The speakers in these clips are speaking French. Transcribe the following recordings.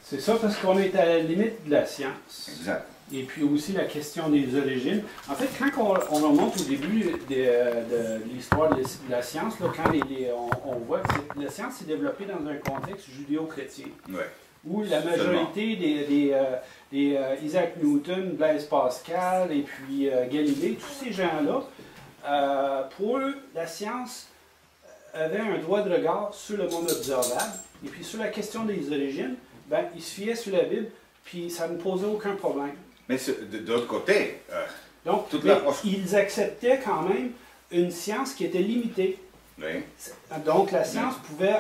C'est ça, parce qu'on est à la limite de la science. Exact. Et puis aussi la question des origines. En fait, quand on remonte au début de l'histoire de la science, là, quand on voit que la science s'est développée dans un contexte judéo-chrétien, Ouais. où la majorité des Isaac Newton, Blaise Pascal et puis Galilée, tous ces gens-là, pour eux, la science avait un droit de regard sur le monde observable. Et puis sur la question des origines, ben, ils se fiaient sur la Bible, puis ça ne posait aucun problème. Mais de l'autre côté, Donc, toute l'approche... ils acceptaient quand même une science qui était limitée. Oui. Donc, la science pouvait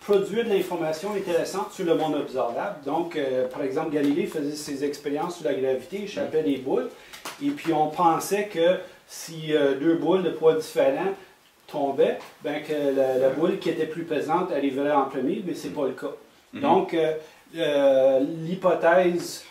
produire de l'information intéressante sur le monde observable. Donc, par exemple, Galilée faisait ses expériences sur la gravité, échappait des boules, et puis on pensait que si deux boules de poids différents tombaient, ben que la boule qui était plus pesante arriverait en premier, mais ce n'est pas le cas. Donc, l'hypothèse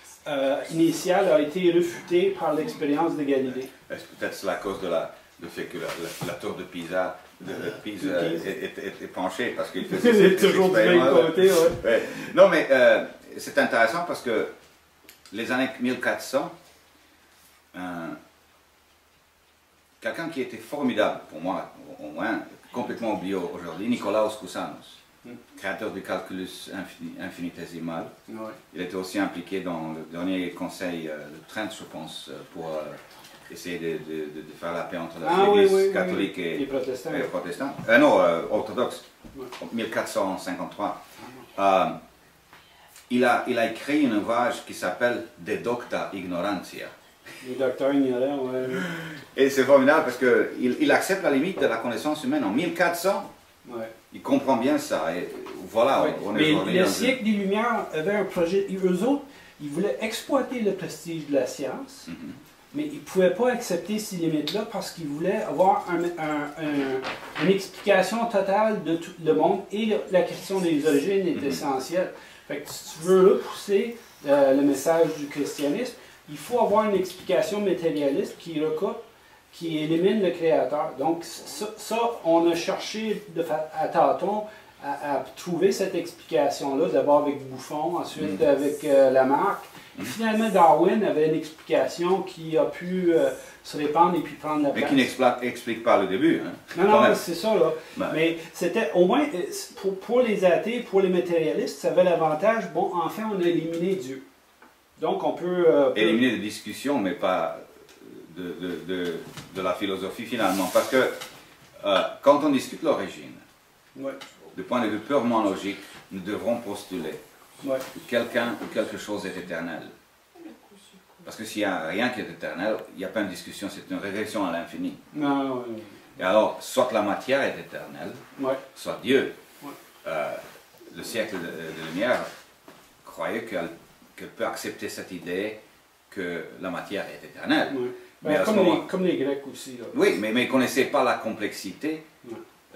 initiale a été réfutée par l'expérience de Galilée. Peut-être c'est la cause du fait que la tour de Pisa, est penchée, parce qu'il faisait C'est toujours du même côté, ouais. Ouais. Non, mais c'est intéressant parce que les années 1400, quelqu'un qui était formidable, pour moi au moins, complètement oublié aujourd'hui, Nicolaus Cusanus, créateur du calculus infinitésimal. Ouais. Il était aussi impliqué dans le dernier conseil de Trent, je pense, pour essayer de faire la paix entre l'Église catholique et les protestants. Non, orthodoxe, en 1453. Il a écrit un ouvrage qui s'appelle De Docta Ignorantia. Le docteur ignorant, oui. Et c'est formidable parce qu'il accepte la limite de la connaissance humaine en 1400. Ouais. Il comprend bien ça. Et voilà, ouais. Mais le siècle des Lumières avait un projet. Eux autres, ils voulaient exploiter le prestige de la science, mais ils ne pouvaient pas accepter ces limites-là parce qu'ils voulaient avoir une explication totale de tout le monde et la question des origines est essentielle. Fait que si tu veux pousser le message du christianisme, il faut avoir une explication matérialiste qui recoupe, qui élimine le créateur. Donc ça on a cherché à tâtons à trouver cette explication-là, d'abord avec Buffon, ensuite avec Lamarck. Et finalement, Darwin avait une explication qui a pu se répandre et puis prendre la place. Mais qui n'explique pas le début. Hein? Non, c'est ça, là. Ben. Mais c'était, au moins, pour les athées, pour les matérialistes, ça avait l'avantage, bon, enfin, on a éliminé Dieu. Donc, on peut... éliminer des discussions, mais pas de la philosophie, finalement. Parce que quand on discute l'origine, du point de vue purement logique, nous devrons postuler que quelqu'un ou quelque chose est éternel. Parce que s'il n'y a rien qui est éternel, il n'y a pas une discussion, c'est une régression à l'infini. Et alors, soit la matière est éternelle, soit Dieu. Le siècle de lumière croyait qu'elle peut accepter cette idée que la matière est éternelle. Mais comme les Grecs aussi. Là. Oui, mais ils ne connaissaient pas la complexité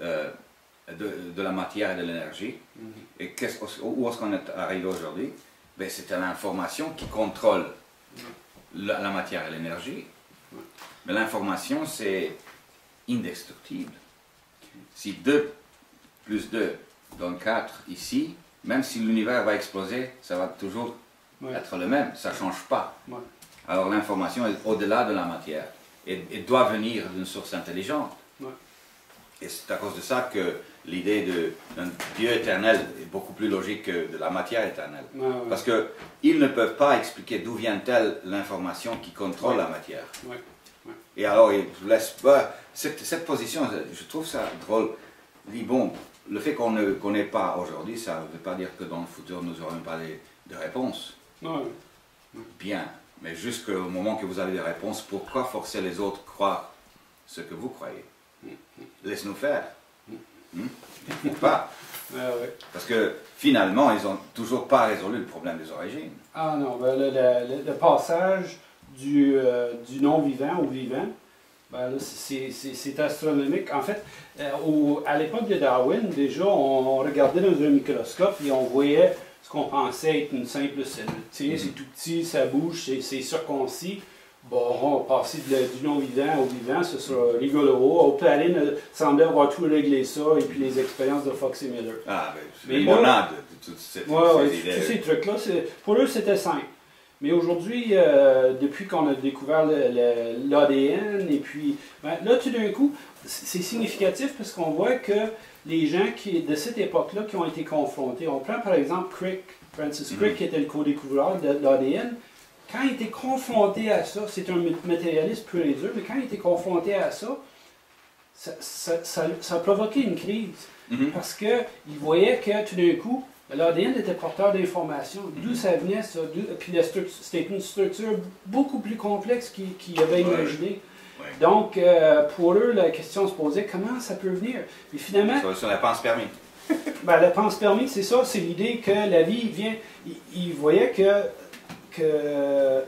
de la matière et de l'énergie. Et où est-ce qu'on est arrivé aujourd'hui? Ben, c'est l'information qui contrôle la matière et l'énergie. Mais l'information, c'est indestructible. Si 2 plus 2 donne 4 ici, même si l'univers va exploser, ça va toujours être le même, ça ne change pas. Alors l'information est au-delà de la matière et doit venir d'une source intelligente. Et c'est à cause de ça que l'idée d'un Dieu éternel est beaucoup plus logique que de la matière éternelle. Parce qu'ils ne peuvent pas expliquer d'où vient-elle l'information qui contrôle la matière. Et alors, ils laissent pas... Cette position, je trouve ça drôle. Je dis, bon, le fait qu'on ne connaît pas aujourd'hui, ça ne veut pas dire que dans le futur, nous n'aurons pas de réponses. Bien, mais jusqu'au moment que vous avez des réponses, pourquoi forcer les autres à croire ce que vous croyez? Laisse-nous faire. Ou pas. Parce que finalement, ils n'ont toujours pas résolu le problème des origines. Ah non, ben, le passage du non-vivant au vivant, ben, c'est astronomique. En fait, à l'époque de Darwin, déjà, on regardait dans un microscope et on voyait ce qu'on pensait être une simple cellule. C'est tout petit, ça bouge, c'est circoncis. Bon, on va passer du non-vivant au vivant, ce sera rigolo. Opalin semblait avoir tout réglé ça, et puis les expériences de Fox et Miller. Ah, mais les monades, toutes ces idées. Tous ces trucs-là, pour eux, c'était simple. Mais aujourd'hui, depuis qu'on a découvert l'ADN, et puis là, tout d'un coup, c'est significatif parce qu'on voit que les gens de cette époque-là qui ont été confrontés, on prend par exemple Francis Crick, qui était le co-découvreur de l'ADN, quand il était confronté à ça, c'est un matérialiste pur et dur, mais quand il était confronté à ça, ça a provoqué une crise. Parce qu'il voyait que tout d'un coup, l'ADN était porteur d'informations. D'où ça venait, ça? Puis c'était une structure beaucoup plus complexe qu'il avait imaginé. Ouais. Donc, pour eux, la question se posait, comment ça peut venir? Et finalement... Sur la panspermie. La panspermie, c'est ça, c'est l'idée que la vie vient... Il voyait que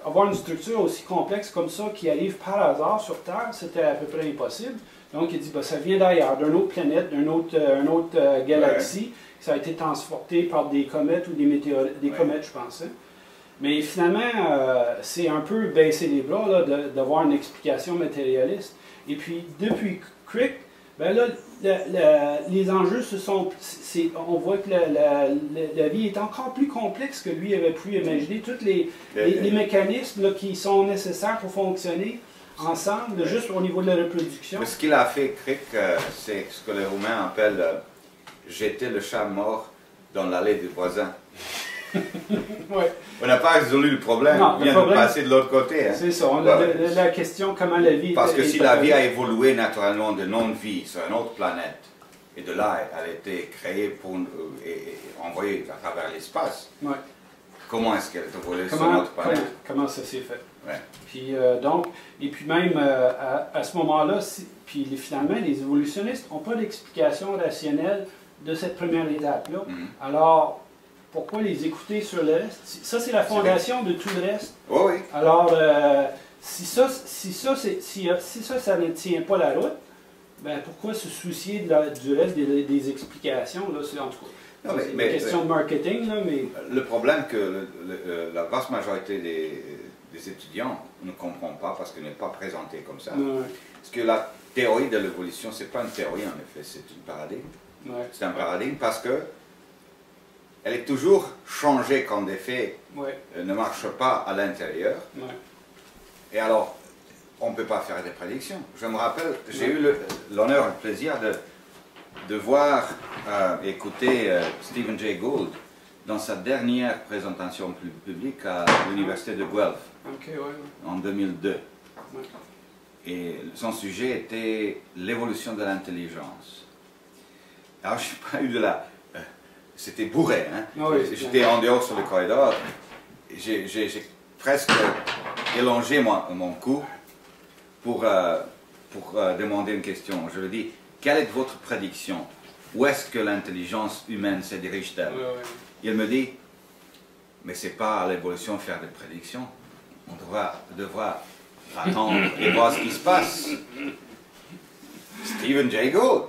avoir une structure aussi complexe comme ça qui arrive par hasard sur Terre, c'était à peu près impossible. Donc, il dit, ça vient d'ailleurs, d'une autre planète, d'une autre galaxie. Ça a été transporté par des comètes ou des météorites, des comètes, je pensais. Mais finalement, c'est un peu baisser les bras d'avoir une explication matérialiste. Et puis, depuis Crick, les enjeux on voit que la vie est encore plus complexe que lui avait pu imaginer. Tous les mécanismes là, qui sont nécessaires pour fonctionner ensemble, juste au niveau de la reproduction. Mais ce qu'il a fait, Crick, c'est ce que les Roumains appellent jeter le chat mort dans l'allée du voisin. Ouais. On n'a pas résolu le problème, on vient de passer de l'autre côté. Hein. C'est ça, la question comment la vie... Parce que si la vie a évolué naturellement de non-vie sur une autre planète, et de là elle a été créée et envoyée à travers l'espace, comment est-ce qu'elle est évoluée sur notre planète? Comment ça s'est fait? Ouais. Puis et puis même à ce moment-là, finalement, les évolutionnistes n'ont pas d'explication rationnelle de cette première étape-là. Alors, pourquoi les écouter sur le reste? Ça, c'est la fondation de tout le reste. Oh oui. Alors, si ça ne tient pas la route, ben pourquoi se soucier du reste des explications? Là, c'est en tout cas c'est une question de marketing. Là, mais... Le problème que la vaste majorité des étudiants ne comprend pas parce qu'elle n'est pas présentée comme ça. Parce que la théorie de l'évolution, ce n'est pas une théorie en effet, c'est un paradigme. C'est un paradigme parce que elle est toujours changée quand des faits ne marchent pas à l'intérieur. Et alors, on ne peut pas faire des prédictions. Je me rappelle, j'ai eu l'honneur et le plaisir de voir et écouter Stephen Jay Gould dans sa dernière présentation publique à l'université de Guelph en 2002. Et son sujet était l'évolution de l'intelligence. Alors, je n'ai pas eu de la... C'était bourré, hein? J'étais en dehors sur le corridor. J'ai presque élongé mon cou pour demander une question. Je lui ai dit, quelle est votre prédiction? Où est-ce que l'intelligence humaine se dirige-t-elle? Il me dit, mais ce n'est pas à l'évolution faire des prédictions. On devra attendre et voir ce qui se passe. Stephen Jay Gould.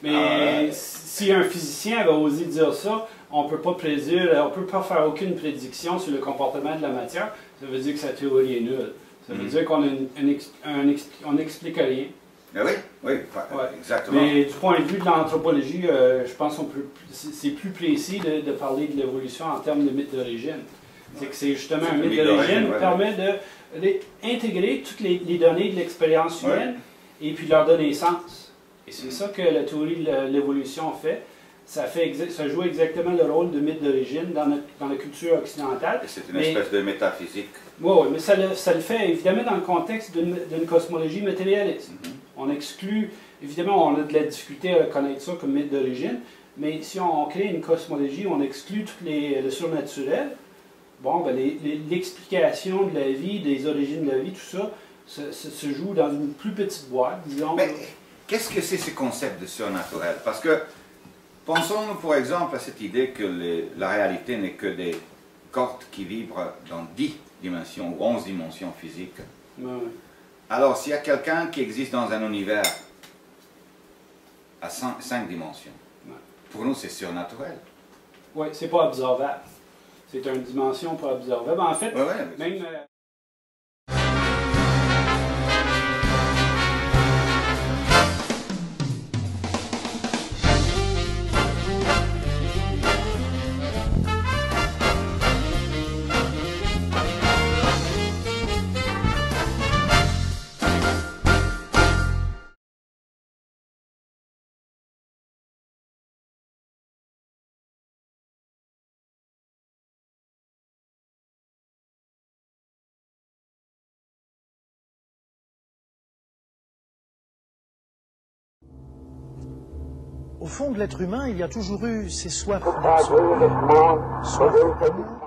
Mais si un physicien avait osé dire ça, on ne peut pas faire aucune prédiction sur le comportement de la matière. Ça veut dire que sa théorie est nulle. Ça veut dire qu'on n'explique rien. Oui, exactement. Mais du point de vue de l'anthropologie, je pense que c'est plus précis de parler de l'évolution en termes de mythe d'origine. C'est que c'est justement un mythe d'origine qui permet d'intégrer toutes les données de l'expérience humaine et puis leur donner sens. Et c'est ça que la théorie de l'évolution fait. Ça joue exactement le rôle de mythe d'origine dans la culture occidentale. C'est une espèce de métaphysique. Oui, mais ça le fait évidemment dans le contexte d'une cosmologie matérialiste. On exclut, évidemment, on a de la difficulté à connaître ça comme mythe d'origine, mais si on crée une cosmologie, on exclut tout le surnaturel, l'explication de la vie, des origines de la vie, tout ça, se joue dans une plus petite boîte, disons. Mais qu'est-ce que c'est ce concept de surnaturel? Parce que, pensons par exemple à cette idée que la réalité n'est que des cordes qui vibrent dans 10 dimensions ou 11 dimensions physiques. Alors, s'il y a quelqu'un qui existe dans un univers à 5 dimensions, pour nous c'est surnaturel. Oui, c'est pas observable. C'est une dimension pas observable. En fait, même... Au fond de l'être humain, il y a toujours eu ces soifs d'absolu. Soif d'amour,